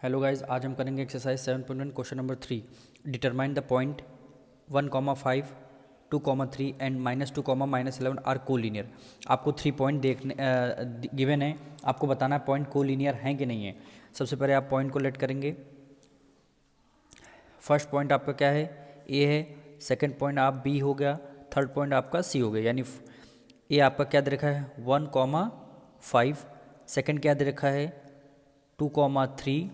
Hello guys, आज हम करेंगे exercise 7.1 question number 3। Determine the point 1,5, 2,3 and -2, -11 are collinear. आपको 3 पॉइंट देखने गिवन है, आपको बताना है पॉइंट कोलिनियर हैं कि नहीं है। सबसे पहले आप पॉइंट को लेट करेंगे। फर्स्ट पॉइंट आपका क्या है, ए है। सेकंड पॉइंट आप बी हो गया। थर्ड पॉइंट आपका सी हो गया। यानी ए आपका क्या दे रखा है 1,5, सेकंड क्या दे रखा है 2,3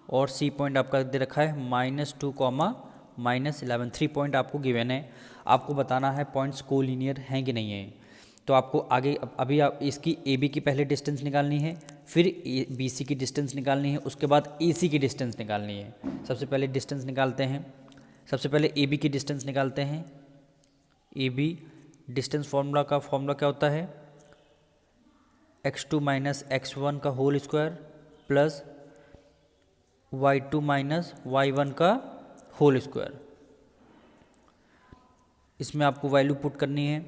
और सी पॉइंट आपका दे रखा है -2, -11। 3 पॉइंट आपको गिवन है। आपको बताना है पॉइंट्स कोलिनियर हैं कि नहीं है। तो आपको आगे अभी आप इसकी ए बी की पहले डिस्टेंस निकालनी है, फिर बी सी की डिस्टेंस निकालनी है, उसके बाद ए सी की डिस्टेंस निकालनी है। सबसे पहले डिस्टेंस निकालते हैं। सबसे पहले ए बी की डिस्टेंस निकालते हैं। ए बी डिस्टेंस फार्मूला क्या होता है, x2 माइनस x1 का whole square plus y2 minus y1 का होल स्क्वायर। इसमें आपको वैल्यू पुट करनी है।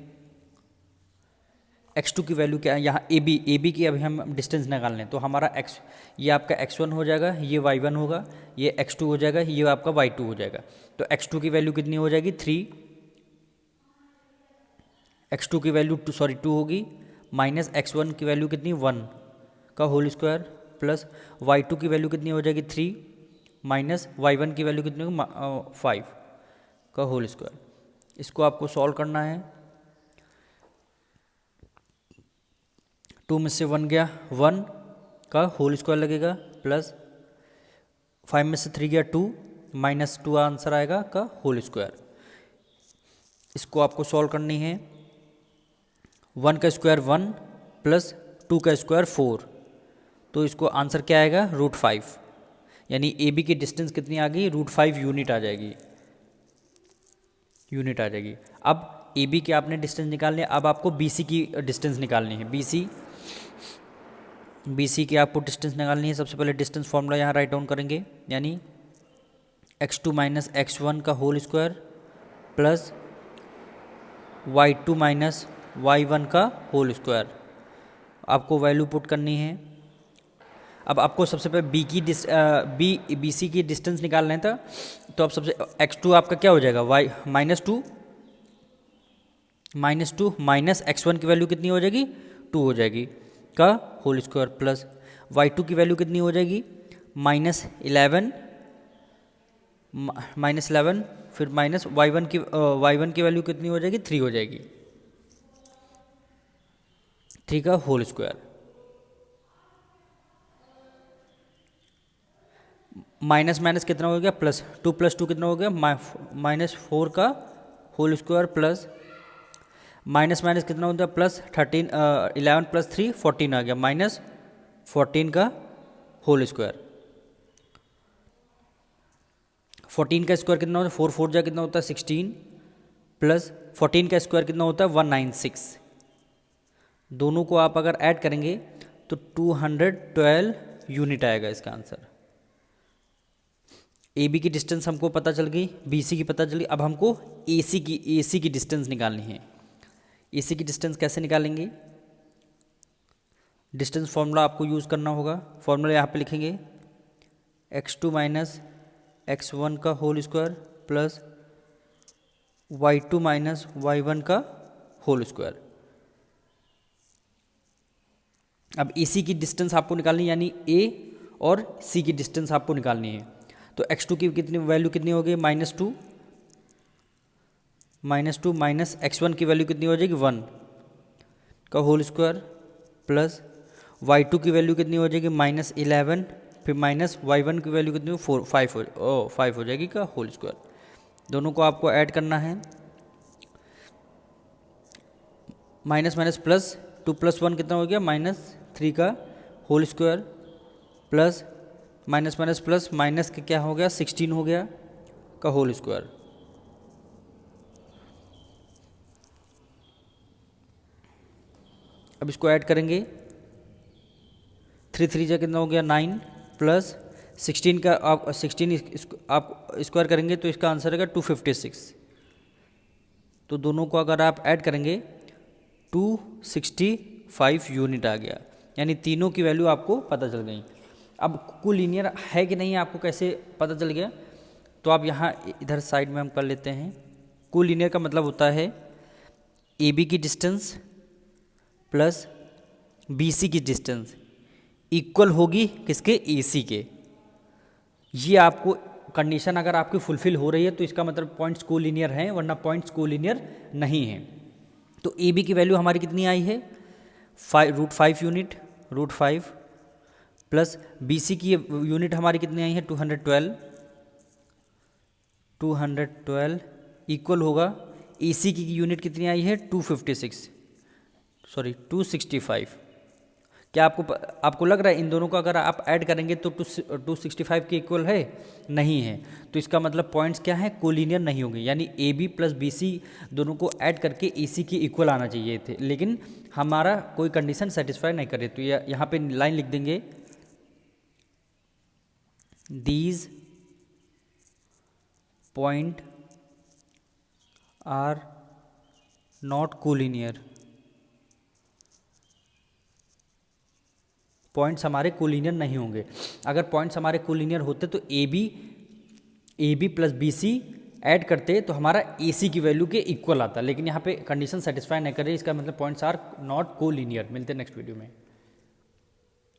x2 की वैल्यू क्या है, यहाँ ए बी की अभी हम डिस्टेंस निकाल लें तो हमारा x, ये आपका x1 हो जाएगा, ये y1 होगा, ये x2 हो जाएगा, ये आपका y2 हो जाएगा। तो x2 की वैल्यू कितनी हो जाएगी 3, x2 की वैल्यू 2 होगी, माइनस x1 की वैल्यू कितनी 1 का होल स्क्वायर प्लस y2 की वैल्यू कितनी हो जाएगी 3, माइनस y1 की वैल्यू कितनी होगी 5 का होल स्क्वायर। इसको आपको सॉल्व करना है। 2 में से 1 गया, 1 का होल स्क्वायर लगेगा प्लस 5 में से 3 गया 2, -2 आंसर आएगा का होल स्क्वायर। इसको आपको सॉल्व करनी है। 1 का स्क्वायर 1 प्लस 2 का स्क्वायर 4, तो इसको आंसर क्या आएगा √5। यानी ए बी की डिस्टेंस कितनी आ गई √5 यूनिट आ जाएगी, अब ए बी के आपने डिस्टेंस निकालनी है। अब आपको बी सी की डिस्टेंस निकालनी है। बी सी की आपको डिस्टेंस निकालनी है। सबसे पहले डिस्टेंस फॉर्मूला यहाँ राइट डाउन करेंगे, यानी x2 माइनस x1 का whole square plus y2 minus y1 का होल स्क्वायर। आपको वैल्यू पुट करनी है। अब आपको सबसे पहले बी सी की डिस्टेंस निकालना था। तो अब सबसे x2 आपका क्या हो जाएगा -2 माइनस x1 की वैल्यू कितनी हो जाएगी 2 हो जाएगी का होल स्क्वायर प्लस y2 की वैल्यू कितनी हो जाएगी -11, फिर माइनस y1 की वैल्यू कितनी हो जाएगी 3 हो जाएगी, 3 का होल स्क्वायर। माइनस माइनस कितना हो गया +2 + 2 कितना हो गया -4 का whole square plus minus minus कितना होता है +13, 11 + 3 14 आ गया, -14 का होल स्क्वायर। 14 का स्क्वायर कितना होता है 4 4 जा कितना होता है 16 प्लस 14 का स्क्वायर कितना होता है 196। दोनों को आप अगर ऐड करेंगे तो 212 यूनिट आएगा इसका आंसर। ए बी की डिस्टेंस हमको पता चल गई, बी सी की पता चली। अब हमको ए सी की डिस्टेंस निकालनी है। ए सी की डिस्टेंस कैसे निकालेंगे, डिस्टेंस फॉर्मूला आपको यूज़ करना होगा। फॉर्मूला यहाँ पे लिखेंगे x2 माइनस x1 का whole square plus y2 minus y1 का होल स्क्वायर। अब ए सी की डिस्टेंस आपको निकालनी है, यानी ए और सी की डिस्टेंस आपको निकालनी है। तो x2 की कितनी वैल्यू कितनी हो गई -2 माइनस x1 की वैल्यू कितनी हो जाएगी 1 का होल स्क्वायर प्लस y2 की वैल्यू कितनी हो जाएगी -11, फिर माइनस y1 की वैल्यू कितनी 5 हो जाएगी का होल स्क्वायर। दोनों को आपको ऐड करना है। माइनस माइनस प्लस 2 + 1 कितना हो गया -3 का whole square plus minus minus plus minus के क्या हो गया 16 हो गया का होल स्क्वायर। अब इसको ऐड करेंगे, 3 3 जा कितना हो गया 9 प्लस 16 का आप 16 आप स्क्वायर करेंगे तो इसका आंसर आएगा 256। तो दोनों को अगर आप ऐड करेंगे 265 यूनिट आ गया, यानी तीनों की वैल्यू आपको पता चल गई। अब कोलिनियर है कि नहीं है आपको कैसे पता चल गया? तो आप यहाँ इधर साइड में हम कर लेते हैं। कोलिनियर का मतलब होता है ए बी की डिस्टेंस प्लस बी सी की डिस्टेंस इक्वल होगी किसके? ए सी के। ये आपको कंडीशन अगर आपकी फुलफिल हो रही है तो इसका मतलब पॉइंट्स कोलिनियर हैं, वरना पॉइंट्स कोलिनियर नहीं हैं। तो ए बी की वैल्यू हमारी कितनी आई है? √5 यूनिट, √5 प्लस बी सी की यूनिट हमारी कितनी आई है? 212 इक्वल होगा ए सी की यूनिट कितनी आई है? 265। क्या आपको लग रहा है इन दोनों को अगर आप ऐड करेंगे तो 265 के इक्वल है? नहीं है। तो इसका मतलब पॉइंट्स क्या है? कोलिनियर नहीं होंगे, यानी A B plus B C दोनों को ऐड करके ए सी के इक्वल आना चाहिए थे, लेकिन हमारा कोई कंडीशन सेटिस्फाई नहीं कर रही। तो यहाँ पे लाइन लिख देंगे, these point are not collinear. Points हमारे कोलिनियर नहीं होंगे। अगर पॉइंट्स हमारे कोलिनियर होते तो A B plus B C add करते तो हमारा ए सी की वैल्यू के इक्वल आता, लेकिन यहाँ पे कंडीशन सेटिस्फाई नहीं कर रही, इसका मतलब पॉइंट्स आर नॉट कोलिनियर। मिलते हैं नेक्स्ट वीडियो में।